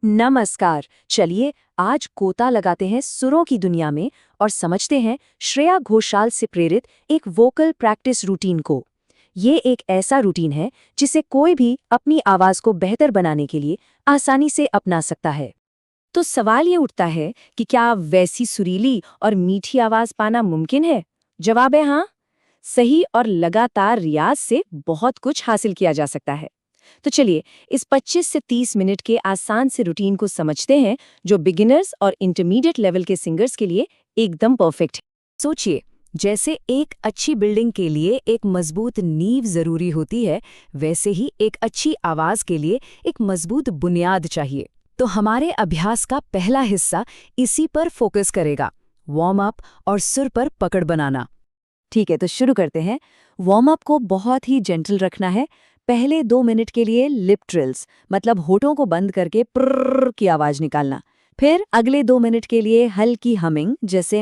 नमस्कार। चलिए आज गोता लगाते हैं सुरों की दुनिया में और समझते हैं श्रेया घोषाल से प्रेरित एक वोकल प्रैक्टिस रूटीन को। ये एक ऐसा रूटीन है जिसे कोई भी अपनी आवाज को बेहतर बनाने के लिए आसानी से अपना सकता है। तो सवाल ये उठता है कि क्या वैसी सुरीली और मीठी आवाज पाना मुमकिन है? जवाब है हाँ। सही और लगातार रियाज से बहुत कुछ हासिल किया जा सकता है। तो चलिए इस 25 से 30 मिनट के आसान से रूटीन को समझते हैं जो बिगिनर्स और इंटरमीडिएट लेवल के सिंगर्स के लिए एकदम परफेक्ट है। सोचिए, जैसे एक अच्छी बिल्डिंग के लिए एक मजबूत नींव जरूरी होती है, वैसे ही एक अच्छी आवाज के लिए एक मजबूत बुनियाद चाहिए। तो हमारे अभ्यास का पहला हिस्सा इसी पर फोकस करेगा, वार्म अप और सुर पर पकड़ बनाना। ठीक है, तो शुरू करते हैं। वार्म अप को बहुत ही जेंटल रखना है। पहले 2 मिनट के लिए लिप ट्रिल्स, मतलब होठों को बंद करके प्र की आवाज निकालना। फिर अगले 2 मिनट के लिए हल्की हमिंग, जैसे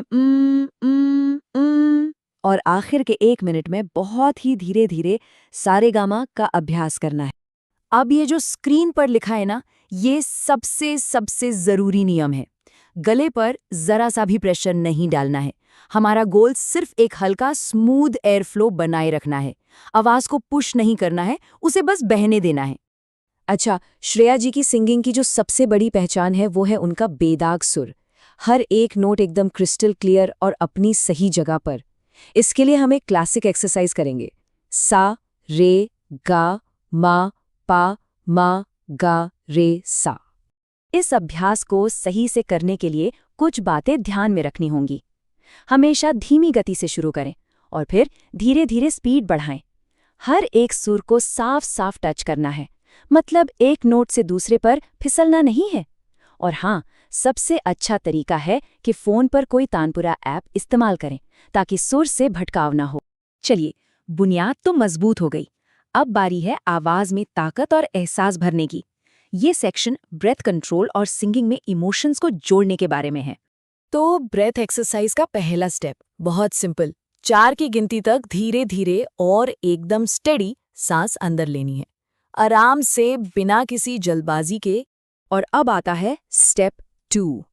और आखिर के 1 मिनट में बहुत ही धीरे धीरे सारेगामा का अभ्यास करना है। अब ये जो स्क्रीन पर लिखा है ना, ये सबसे सबसे जरूरी नियम है। गले पर जरा सा भी प्रेशर नहीं डालना है। हमारा गोल सिर्फ एक हल्का स्मूथ एयर फ्लो बनाए रखना है। आवाज को पुश नहीं करना है, उसे बस बहने देना है। अच्छा, श्रेया जी की सिंगिंग की जो सबसे बड़ी पहचान है वो है उनका बेदाग सुर। हर एक नोट एकदम क्रिस्टल क्लियर और अपनी सही जगह पर। इसके लिए हम एक क्लासिक एक्सरसाइज करेंगे। सा रे गा मा पा मा गा रे सा। इस अभ्यास को सही से करने के लिए कुछ बातें ध्यान में रखनी होंगी। हमेशा धीमी गति से शुरू करें और फिर धीरे धीरे स्पीड बढ़ाएं। हर एक सुर को साफ साफ टच करना है, मतलब एक नोट से दूसरे पर फिसलना नहीं है। और हाँ, सबसे अच्छा तरीका है कि फोन पर कोई तानपुरा ऐप इस्तेमाल करें ताकि सुर से भटकाव ना हो। चलिए, बुनियाद तो मजबूत हो गई। अब बारी है आवाज में ताकत और एहसास भरने की। ये सेक्शन ब्रेथ कंट्रोल और सिंगिंग में इमोशंस को जोड़ने के बारे में है। तो ब्रेथ एक्सरसाइज का पहला स्टेप बहुत सिंपल। 4 की गिनती तक धीरे धीरे और एकदम स्टेडी सांस अंदर लेनी है, आराम से, बिना किसी जल्दबाजी के। और अब आता है स्टेप 2।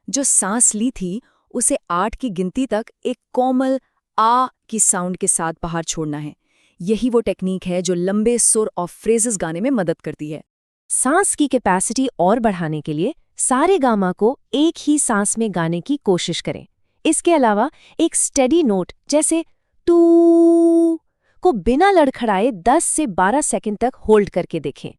जो सांस ली थी उसे 8 की गिनती तक एक कोमल आ की साउंड के साथ बाहर छोड़ना है। यही वो टेक्निक है जो लंबे सुर और फ्रेजेस गाने में मदद करती है। सांस की कैपेसिटी और बढ़ाने के लिए सारेगामा को एक ही सांस में गाने की कोशिश करें। इसके अलावा एक स्टेडी नोट जैसे टू को बिना लड़खड़ाए 10 से 12 सेकंड तक होल्ड करके देखें।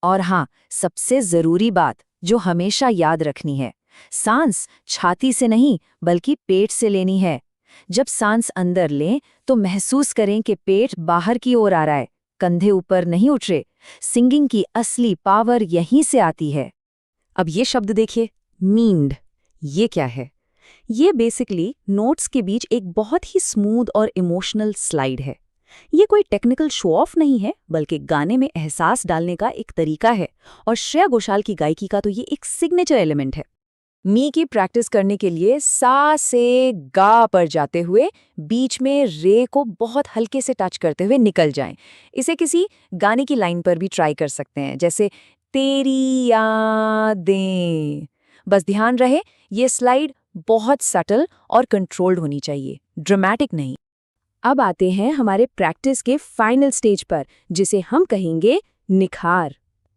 और हाँ, सबसे जरूरी बात जो हमेशा याद रखनी है, सांस छाती से नहीं बल्कि पेट से लेनी है। जब सांस अंदर लें तो महसूस करें कि पेट बाहर की ओर आ रहा है, कंधे ऊपर नहीं उठ रहे। सिंगिंग की असली पावर यहीं से आती है। अब ये शब्द देखिए, मीन्ड। ये क्या है? ये बेसिकली नोट्स के बीच एक बहुत ही स्मूथ और इमोशनल स्लाइड है। ये कोई टेक्निकल शो ऑफ नहीं है, बल्कि गाने में एहसास डालने का एक तरीका है। और श्रेया घोषाल की गायकी का तो ये एक सिग्नेचर एलिमेंट है। मी की प्रैक्टिस करने के लिए सा से गा पर जाते हुए बीच में रे को बहुत हल्के से टच करते हुए निकल जाएं। इसे किसी गाने की लाइन पर भी ट्राई कर सकते हैं, जैसे तेरी यादें। बस ध्यान रहे, ये स्लाइड बहुत सटल और कंट्रोल्ड होनी चाहिए, ड्रामेटिक नहीं। अब आते हैं हमारे प्रैक्टिस के फाइनल स्टेज पर, जिसे हम कहेंगे निखार।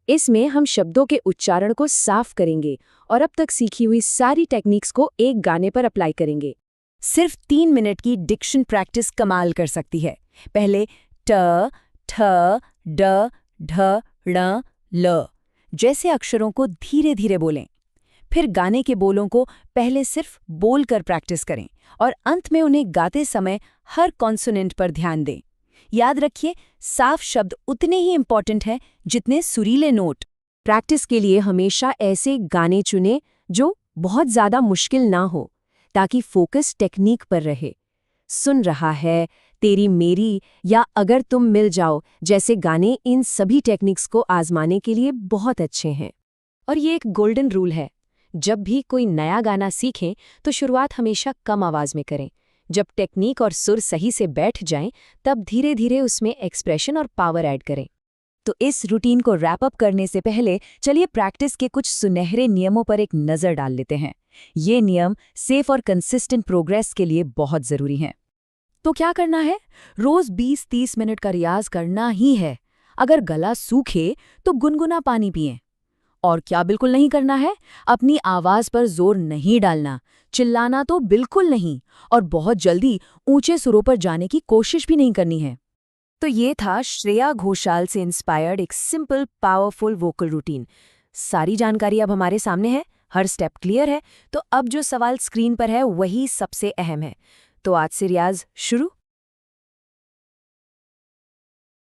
इसमें हम शब्दों के उच्चारण को साफ करेंगे और अब तक सीखी हुई सारी टेक्निक्स को एक गाने पर अप्लाई करेंगे। सिर्फ 3 मिनट की डिक्शन प्रैक्टिस कमाल कर सकती है। पहले ट, ठ, ड, ढ, ण, ल जैसे अक्षरों को धीरे धीरे बोलें। फिर गाने के बोलों को पहले सिर्फ बोलकर प्रैक्टिस करें और अंत में उन्हें गाते समय हर कॉन्सोनेंट पर ध्यान दें। याद रखिए, साफ शब्द उतने ही इम्पॉर्टेंट हैं जितने सुरीले नोट। प्रैक्टिस के लिए हमेशा ऐसे गाने चुनें जो बहुत ज़्यादा मुश्किल ना हो, ताकि फोकस टेक्निक पर रहे। सुन रहा है, तेरी मेरी या अगर तुम मिल जाओ जैसे गाने इन सभी टेक्निक्स को आजमाने के लिए बहुत अच्छे हैं। और ये एक गोल्डन रूल है, जब भी कोई नया गाना सीखें तो शुरुआत हमेशा कम आवाज में करें। जब टेक्निक और सुर सही से बैठ जाएं, तब धीरे धीरे उसमें एक्सप्रेशन और पावर ऐड करें। तो इस रूटीन को रैप अप करने से पहले चलिए प्रैक्टिस के कुछ सुनहरे नियमों पर एक नज़र डाल लेते हैं। ये नियम सेफ और कंसिस्टेंट प्रोग्रेस के लिए बहुत ज़रूरी हैं। तो क्या करना है? रोज 20-30 मिनट का रियाज करना ही है। अगर गला सूखे तो गुनगुना पानी पिएं। और क्या बिल्कुल नहीं करना है? अपनी आवाज पर जोर नहीं डालना, चिल्लाना तो बिल्कुल नहीं, और बहुत जल्दी ऊंचे सुरों पर जाने की कोशिश भी नहीं करनी है। तो ये था श्रेया घोषाल से इंस्पायर्ड एक सिंपल पावरफुल वोकल रूटीन। सारी जानकारी अब हमारे सामने है, हर स्टेप क्लियर है। तो अब जो सवाल स्क्रीन पर है वही सबसे अहम है। तो आज से रियाज शुरू।